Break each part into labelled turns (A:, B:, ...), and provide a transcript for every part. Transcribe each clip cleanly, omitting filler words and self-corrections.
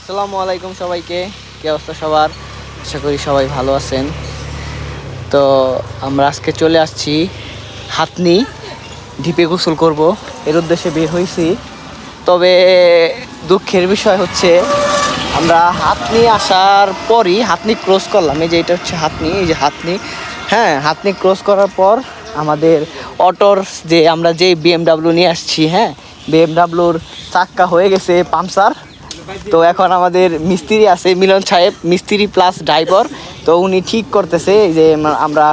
A: আসসালামু আলাইকুম সবাইকে, কি অবস্থা সবার? আশা করি সবাই ভালো আছেন। তো আমরা আজকে চলে আসছি হাতনি দ্বীপে গোসল করব, এর উদ্দেশ্যে বের হয়েছি। তবে দুঃখের বিষয় হচ্ছে আমরা হাতনি আসার পরই হাতনি ক্রস করলাম। এই যে এটা হচ্ছে হাতনি, এই যে হাতনি, হ্যাঁ হাতনি ক্রস করার পর আমাদের অটোর যে আমরা যেই বিএমডাব্লিউ নিয়ে আসছি, হ্যাঁ বিএমডাব্লিউর চাক্কা হয়ে গেছে পাংচার। তো এখন আমাদের মিস্ত্রি আছে মিলন সাহেব, মিস্ত্রি প্লাস ড্রাইভার। তো উনি ঠিক করতেছে। এই যে আমরা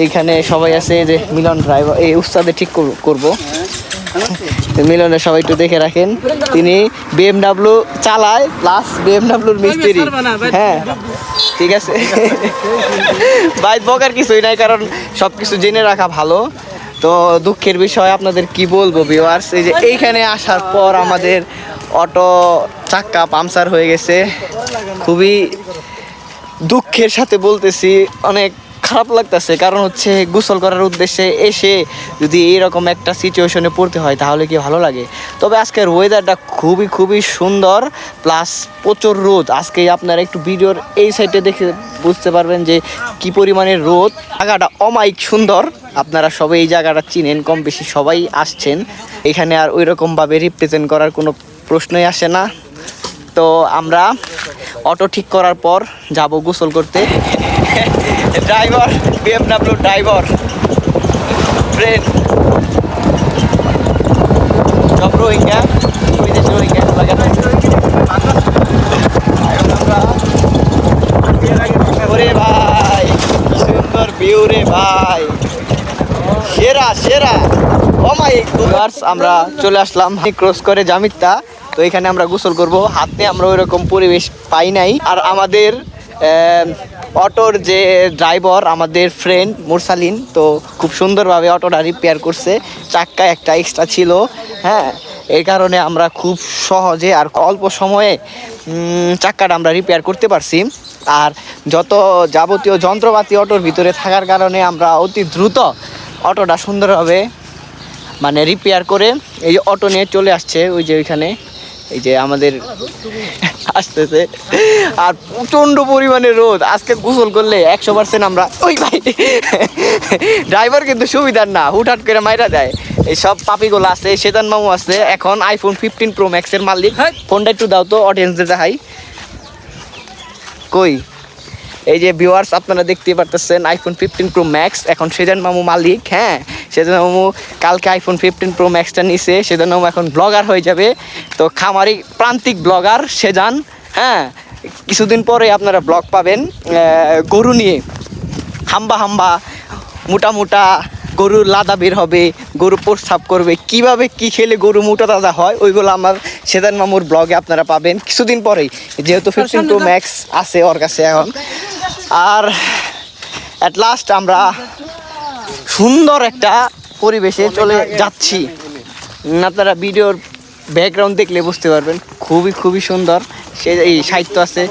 A: এইখানে সবাই আছে, যে মিলন ড্রাইভার এই উস্তাদে ঠিক করব। মিলনের সবাই একটু দেখে রাখেন, তিনি বিএমডাব্লিউ চালায় প্লাস বিএমডাব্লিউর মিস্ত্রি। হ্যাঁ ঠিক আছে ভাই, বকার কিছুই নাই, কারণ সব কিছু জেনে রাখা ভালো। তো দুঃখের বিষয় আপনাদের কি বলবো ভিউয়ার্স, এই যে এইখানে আসার পর আমাদের অটো চাক্কা পাংচার হয়ে গেছে। খুবই দুঃখের সাথে বলতেছি, অনেক খারাপ লাগতেছে। কারণ হচ্ছে গোসল করার উদ্দেশ্যে এসে যদি এইরকম একটা সিচুয়েশনে পড়তে হয় তাহলে কি ভালো লাগে। তবে আজকের ওয়েদারটা খুবই সুন্দর, প্লাস প্রচুর রোদ। আজকে আপনারা একটু ভিডিওর এই সাইডে দেখে বুঝতে পারবেন যে কি পরিমাণের রোদ। জায়গাটা অমাইক সুন্দর, আপনারা সবাই এই জায়গাটা চিনেন, কম বেশি সবাই আসছেন এখানে। আর ওই রকমভাবে রিপ্রেজেন্ট করার কোনো প্রশ্নই আসে না। তো আমরা অটো ঠিক করার পর যাব গোসল করতে। ড্রাইভার বিএমডাব্লিউ ড্রাইভার ফ্রেন্ড সব রোহিঙ্গা, বিদেশি রোহিঙ্গা ওরে ভাই, সুন্দর ভিউ রে ভাই, সেরা সেরা। ও মাই গড, আমরা চলে আসলাম ক্রস করে জামিত্তা। তো এখানে আমরা গোসল করব। হাতে আমরা ওইরকম পরিবেশ পাই নাই। আর আমাদের অটোর যে ড্রাইভার, আমাদের ফ্রেন্ড মুরসালিন, তো খুব সুন্দরভাবে অটোটা রিপেয়ার করছে। চাক্কা একটা এক্সট্রা ছিল, হ্যাঁ এই কারণে আমরা খুব সহজে আর অল্প সময়ে চাক্কাটা আমরা রিপেয়ার করতে পারছি। আর যত যাবতীয় যন্ত্রপাতি অটোর ভিতরে থাকার কারণে আমরা অতি দ্রুত অটোটা সুন্দরভাবে মানে রিপেয়ার করে এই যে অটো নিয়ে চলে আসছে। ওই যে ওইখানে এই যে আমাদের আসতেছে। আর প্রচণ্ড পরিমাণে রোদ, আজকে গোসল করলে 100% আমরা ওই ভাই ড্রাইভার কিন্তু সুবিধার না, হুটহাট করে মাইরা দেয়। এই সব পাপিগুলো আছে, সেদান মামু আছে এখন আইফোন 15 প্রো ম্যাক্সের মালিক। ফোনটা একটু দাও তো অডিয়েন্সদের দেখাই। কই এই যে ভিউয়ার্স, আপনারা দেখতে পারতেছেন আইফোন 15 প্রো ম্যাক্স এখন সেজান মামু মালিক। হ্যাঁ সেজান মামু কালকে আইফোন 15 প্রো ম্যাক্সটা নিছে। সেজান মামু এখন ব্লগার হয়ে যাবে। তো খামারি প্রান্তিক ব্লগার সেজান। হ্যাঁ কিছুদিন পরে আপনারা ব্লগ পাবেন গরু নিয়ে, হাম্বা মোটা গরুর লাদা বের হবে, গরু প্রস্রাব করবে, কিভাবে কি খেলে গরু মোটা তাজা হয়, ওইগুলো আমার সেদান মামুর ব্লগে আপনারা পাবেন কিছুদিন পরেই, যেহেতু 15 প্রো ম্যাক্স আছে ওর কাছে এখন। আর অ্যাট লাস্ট আমরা সুন্দর একটা পরিবেশে চলে যাচ্ছি। আপনারা ভিডিওর ব্যাকগ্রাউন্ড দেখলে বুঝতে পারবেন, খুবই সুন্দর। সে এই সাহিত্য আছে,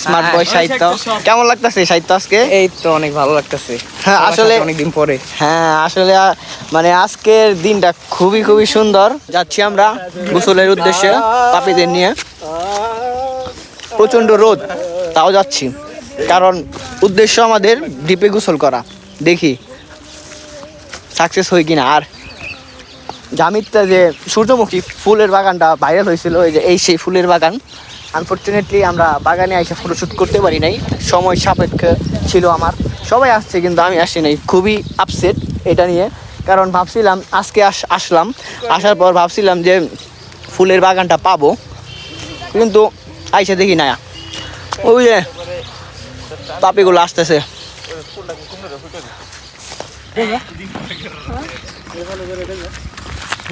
A: স্মার্ট বয় সাহিত্য। কেমন লাগতেছে সাহিত্য আজকে?
B: এই তো অনেক ভালো লাগতেছে।
A: হ্যাঁ আসলে
B: অনেকদিন পরে,
A: হ্যাঁ আসলে মানে আজকের দিনটা খুবই সুন্দর। যাচ্ছি আমরা গোসলের উদ্দেশ্যে পাপীদের নিয়ে। প্রচণ্ড রোদ, তাও যাচ্ছি, কারণ উদ্দেশ্য আমাদের দ্বীপে গোসল করা। দেখি সাকসেস হয় কিনা। আর জামিত্তা যে সূর্যমুখী ফুলের বাগানটা ভাইরাল হয়েছিল, এই যে এই সেই ফুলের বাগান, আনফর্চুনেটলি আমরা বাগানে এসে ফটোশ্যুট করতে পারি নাই, সময় সাপেক্ষ ছিল আমার। সবাই আসছে কিন্তু আমি আসি নাই, খুবই আপসেট এটা নিয়ে। কারণ ভাবছিলাম আজকে আসলাম, আসার পর ভাবছিলাম যে ফুলের বাগানটা পাবো, কিন্তু আইসে দেখি না। ওই যে পাপিগুলো আসতেছে।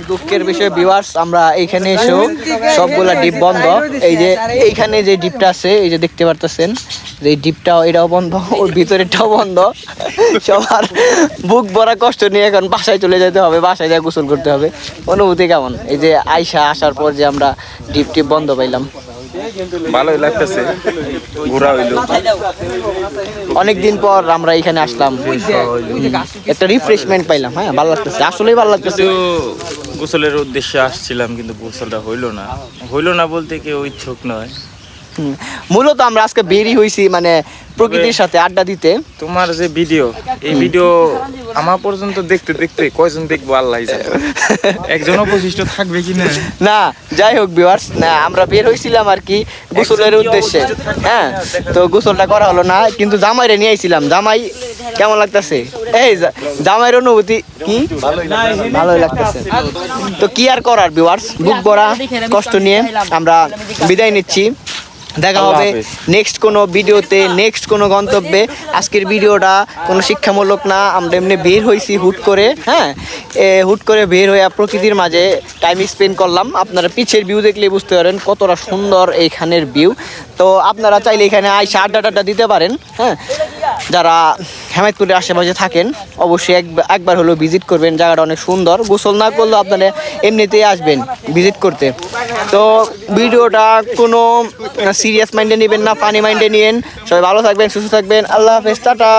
A: দুঃখের বিষয় ভিউয়ার্স, আমরা এইখানে এসেও সবগুলা ডিপ বন্ধ। এই যে এইখানে যে ডিপটা আছে, এই যে দেখতে পারতেছেন যে ডিপটাও, এটাও বন্ধ, ওর ভিতরেরটাও বন্ধ। সবার বুক ভরা কষ্ট নিয়ে এখন বাসায় চলে যেতে হবে, বাসায় যা গোসল করতে হবে। অনুভূতি কেমন এই যে আসার পর যে আমরা ডিপ বন্ধ পাইলাম?
B: ভালোই লাগতেছে, ঘোরা হইলো।
A: অনেকদিন পর আমরা এখানে আসলাম, একটা রিফ্রেশমেন্ট পাইলাম। হ্যাঁ ভালো লাগতেছে, আসলেই ভালো লাগতেছে।
B: গোসলের উদ্দেশ্যে আসছিলাম, কিন্তু গোসলটা হইলো না বলতে কেউ ইচ্ছুক নয়।
A: মূলত আমরা আজকে বেরি হইছি মানে প্রকৃতির সাথে আড্ডা দিতে।
B: তোমার যে ভিডিও, এই ভিডিও আমার পর্যন্ত দেখতে দেখতে কয়জন দেখবো আল্লাহ জানে। একজন অবশিষ্ট থাকবে কিনা।
A: না যাই হোক ভিউয়ার্স, না আমরা বের হইছিলাম আর কি গোসলের উদ্দেশ্যে। হ্যাঁ, তো গোসলটা করা হলো না, কিন্তু জামাইরে নিয়ে আইছিলাম। জামাই কেমন লাগতেছে? এই জামাইয়ের অনুভূতি কি? ভালোই লাগতেছে। তো কি আর করার ভিউয়ার্স, বুক ভরা কষ্ট নিয়ে আমরা বিদায় নিচ্ছি। দেখা
B: আল্লাহ
A: হবে
B: হাফেজ।
A: নেক্সট কোনো ভিডিওতে, নেক্সট কোনো গন্তব্যে। আজকের ভিডিওটা কোনো শিক্ষামূলক না, আমরা এমনি বের হয়েছি হুট করে। হ্যাঁ, হুট করে বের হয়ে প্রকৃতির মাঝে টাইম স্পেন্ড করলাম। আপনারা পিছের ভিউ দেখলে বুঝতে পারেন কতটা সুন্দর এইখানের ভিউ। তো আপনারা চাইলে এখানে আইসা আড্ডা দিতে পারেন। হ্যাঁ, যারা হেমায়তপুরের আশেপাশে থাকেন অবশ্যই একবার হলেও ভিজিট করবেন। জায়গাটা অনেক সুন্দর। গোসল না করলেও আপনারা এমনিতেই আসবেন ভিজিট করতে। তো ভিডিওটা কোনো সিরিয়াস মাইন্ডে নেবেন না, ফানি মাইন্ডে নিয়েন। সবাই ভালো থাকবেন, সুস্থ থাকবেন। আল্লাহ হাফেজ, টাটা।